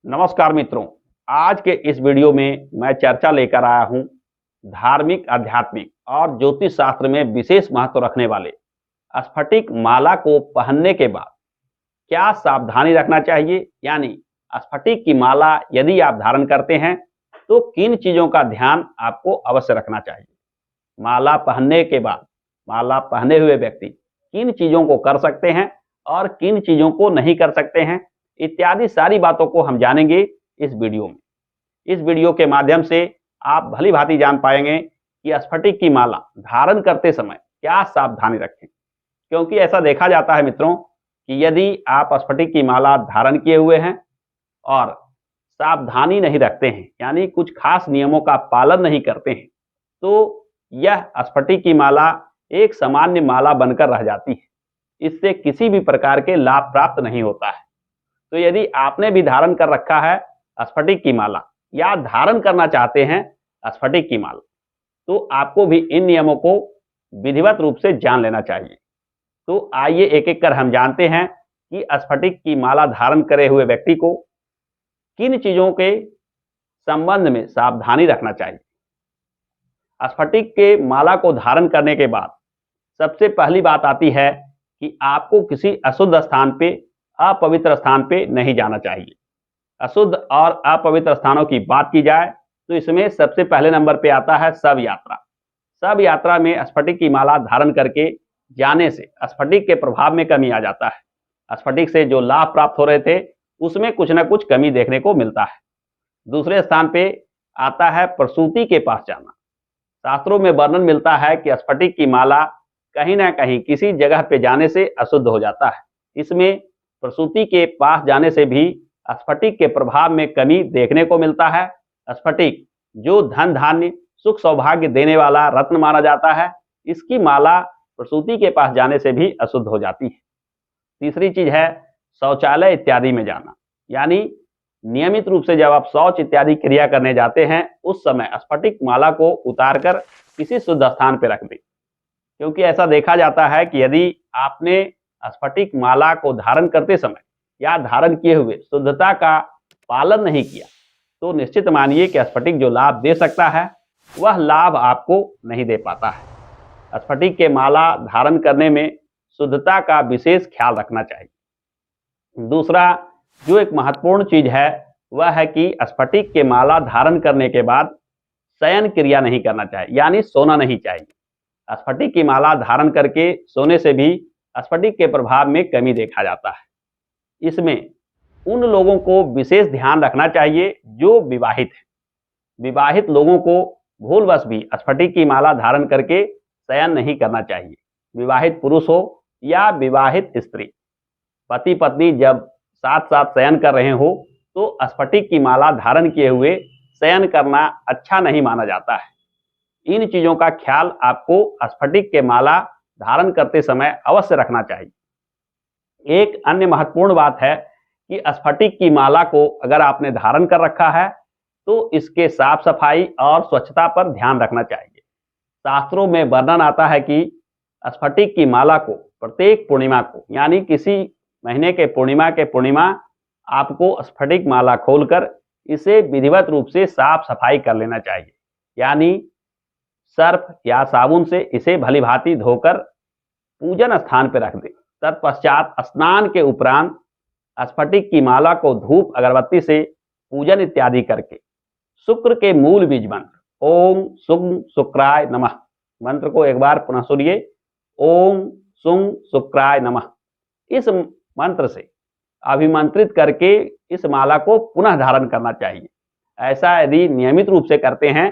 नमस्कार मित्रों, आज के इस वीडियो में मैं चर्चा लेकर आया हूं धार्मिक, आध्यात्मिक और ज्योतिष शास्त्र में विशेष महत्व रखने वाले स्फटिक माला को पहनने के बाद क्या सावधानी रखना चाहिए। यानी स्फटिक की माला यदि आप धारण करते हैं तो किन चीजों का ध्यान आपको अवश्य रखना चाहिए। माला पहनने के बाद माला पहने हुए व्यक्ति किन चीजों को कर सकते हैं और किन चीजों को नहीं कर सकते हैं, इत्यादि सारी बातों को हम जानेंगे इस वीडियो में। इस वीडियो के माध्यम से आप भली भांति जान पाएंगे कि स्फटिक की माला धारण करते समय क्या सावधानी रखें। क्योंकि ऐसा देखा जाता है मित्रों कि यदि आप स्फटिक की माला धारण किए हुए हैं और सावधानी नहीं रखते हैं, यानी कुछ खास नियमों का पालन नहीं करते हैं, तो यह स्फटिक की माला एक सामान्य माला बनकर रह जाती है। इससे किसी भी प्रकार के लाभ प्राप्त नहीं होता है। तो यदि आपने भी धारण कर रखा है स्फटिक की माला या धारण करना चाहते हैं स्फटिक की माला, तो आपको भी इन नियमों को विधिवत रूप से जान लेना चाहिए। तो आइए एक एक कर हम जानते हैं कि स्फटिक की माला धारण करे हुए व्यक्ति को किन चीजों के संबंध में सावधानी रखना चाहिए। स्फटिक के माला को धारण करने के बाद सबसे पहली बात आती है कि आपको किसी अशुद्ध स्थान पे, अपवित्र स्थान पे नहीं जाना चाहिए। अशुद्ध और अपवित्र स्थानों की बात की जाए तो इसमें सबसे पहले नंबर पे आता है शव यात्रा। शव यात्रा में स्फटिक की माला धारण करके जाने से स्फटिक के प्रभाव में कमी आ जाता है। स्फटिक से जो लाभ प्राप्त हो रहे थे उसमें कुछ न कुछ कमी देखने को मिलता है। दूसरे स्थान पे आता है प्रसूति के पास जाना। शास्त्रों में वर्णन मिलता है कि स्फटिक की माला कहीं ना कहीं किसी जगह पे जाने से अशुद्ध हो जाता है। इसमें प्रसूति के पास जाने से भी स्फटिक के प्रभाव में कमी देखने को मिलता है। स्फटिक जो धन धान्य सुख सौभाग्य देने वाला रत्न माना जाता है, इसकी माला प्रसूति के पास जाने से भी अशुद्ध हो जाती है। तीसरी चीज है शौचालय इत्यादि में जाना। यानी नियमित रूप से जब आप शौच इत्यादि क्रिया करने जाते हैं उस समय स्फटिक माला को उतारकर किसी शुद्ध स्थान पर रख दें। क्योंकि ऐसा देखा जाता है कि यदि आपने स्फटिक माला को धारण करते समय या धारण किए हुए शुद्धता का पालन नहीं किया तो निश्चित मानिए कि स्फटिक जो लाभ दे सकता है वह लाभ आपको नहीं दे पाता है। स्फटिक के माला धारण करने में शुद्धता का विशेष ख्याल रखना चाहिए। दूसरा जो एक महत्वपूर्ण चीज है वह है कि स्फटिक के माला धारण करने के बाद शयन क्रिया नहीं करना चाहिए, यानी सोना नहीं चाहिए। स्फटिक की माला धारण करके सोने से भी स्फटिक के प्रभाव में कमी देखा जाता है। इसमें उन लोगों को विशेष ध्यान रखना चाहिए जो विवाहित हैं। विवाहित लोगों को भूलवश भी स्फटिक की माला धारण करके शयन नहीं करना चाहिए। विवाहित पुरुष हो या विवाहित स्त्री, पति पत्नी जब साथ साथ शयन कर रहे हो तो स्फटिक की माला धारण किए हुए शयन करना अच्छा नहीं माना जाता है। इन चीजों का ख्याल आपको स्फटिक के माला धारण करते समय अवश्य रखना चाहिए। एक अन्य महत्वपूर्ण बात है कि स्फटिक की माला को अगर आपने धारण कर रखा है तो इसके साफ सफाई और स्वच्छता पर ध्यान रखना चाहिए। शास्त्रों में वर्णन आता है कि स्फटिक की माला को प्रत्येक पूर्णिमा को, यानी किसी महीने के पूर्णिमा आपको स्फटिक माला खोलकर इसे विधिवत रूप से साफ सफाई कर लेना चाहिए। यानी सर्फ या साबुन से इसे भली भांति धोकर पूजन स्थान पर रख दें। तत्पश्चात स्नान के उपरांत स्फटिक की माला को धूप अगरबत्ती से पूजन इत्यादि करके शुक्र के मूल बीज मंत्र ओम सुं शुक्राय नमः मंत्र को एक बार पुनः सुनिए। ओम सुं शुक्राय नमः इस मंत्र से अभिमंत्रित करके इस माला को पुनः धारण करना चाहिए। ऐसा यदि नियमित रूप से करते हैं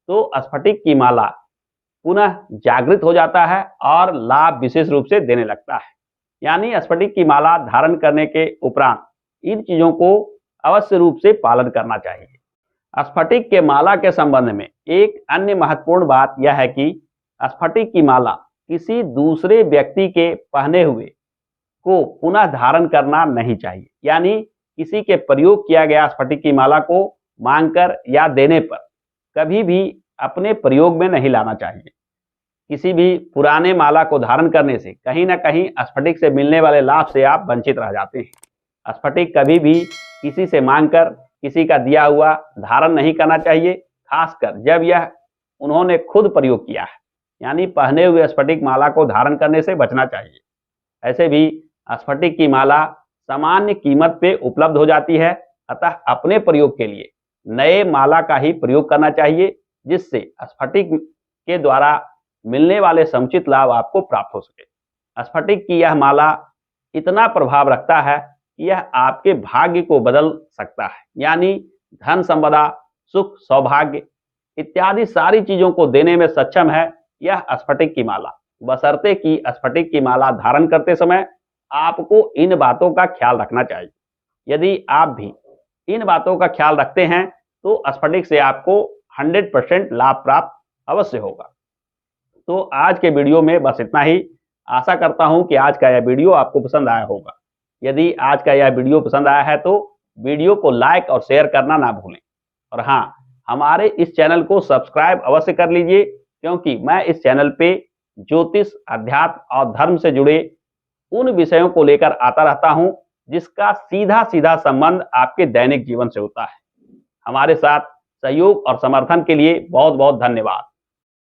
तो स्फटिक की माला पुनः जागृत हो जाता है और लाभ विशेष रूप से देने लगता है। यानी स्फटिक की माला धारण करने के उपरांत इन चीजों को अवश्य रूप से पालन करना चाहिए। स्फटिक के माला के संबंध में एक अन्य महत्वपूर्ण बात यह है कि स्फटिक की माला किसी दूसरे व्यक्ति के पहने हुए को पुनः धारण करना नहीं चाहिए। यानी किसी के प्रयोग किया गया स्फटिक की माला को मांगकर या देने पर कभी भी अपने प्रयोग में नहीं लाना चाहिए। किसी भी पुराने माला को धारण करने से कहीं ना कहीं स्फटिक से मिलने वाले लाभ से आप वंचित रह जाते हैं। स्फटिक कभी भी किसी से मांगकर किसी का दिया हुआ धारण नहीं करना चाहिए, खासकर जब यह उन्होंने खुद प्रयोग किया है। यानी पहने हुए स्फटिक माला को धारण करने से बचना चाहिए। ऐसे भी स्फटिक की माला सामान्य कीमत पे उपलब्ध हो जाती है, अतः अपने प्रयोग के लिए नए माला का ही प्रयोग करना चाहिए, जिससे स्फटिक के द्वारा मिलने वाले समुचित लाभ आपको प्राप्त हो सके। स्फटिक की यह माला इतना प्रभाव रखता है कि यह आपके भाग्य को बदल सकता है, यानी धन संपदा, सुख, सौभाग्य इत्यादि सारी चीजों को देने में सक्षम है यह स्फटिक की माला, बशर्ते कि स्फटिक की माला धारण करते समय आपको इन बातों का ख्याल रखना चाहिए। यदि आप भी इन बातों का ख्याल रखते हैं तो स्फटिक से आपको 100% लाभ प्राप्त अवश्य होगा। तो आज के वीडियो में बस इतना ही। आशा करता हूं कि आज का यह वीडियो आपको पसंद आया होगा। यदि आज का यह वीडियो पसंद आया है तो वीडियो को लाइक और शेयर करना ना भूलें। और हाँ, हमारे इस चैनल को सब्सक्राइब अवश्य कर लीजिए, क्योंकि मैं इस चैनल पे ज्योतिष, अध्यात्म और धर्म से जुड़े उन विषयों को लेकर आता रहता हूं जिसका सीधा सीधा संबंध आपके दैनिक जीवन से होता है। हमारे साथ सहयोग और समर्थन के लिए बहुत बहुत धन्यवाद।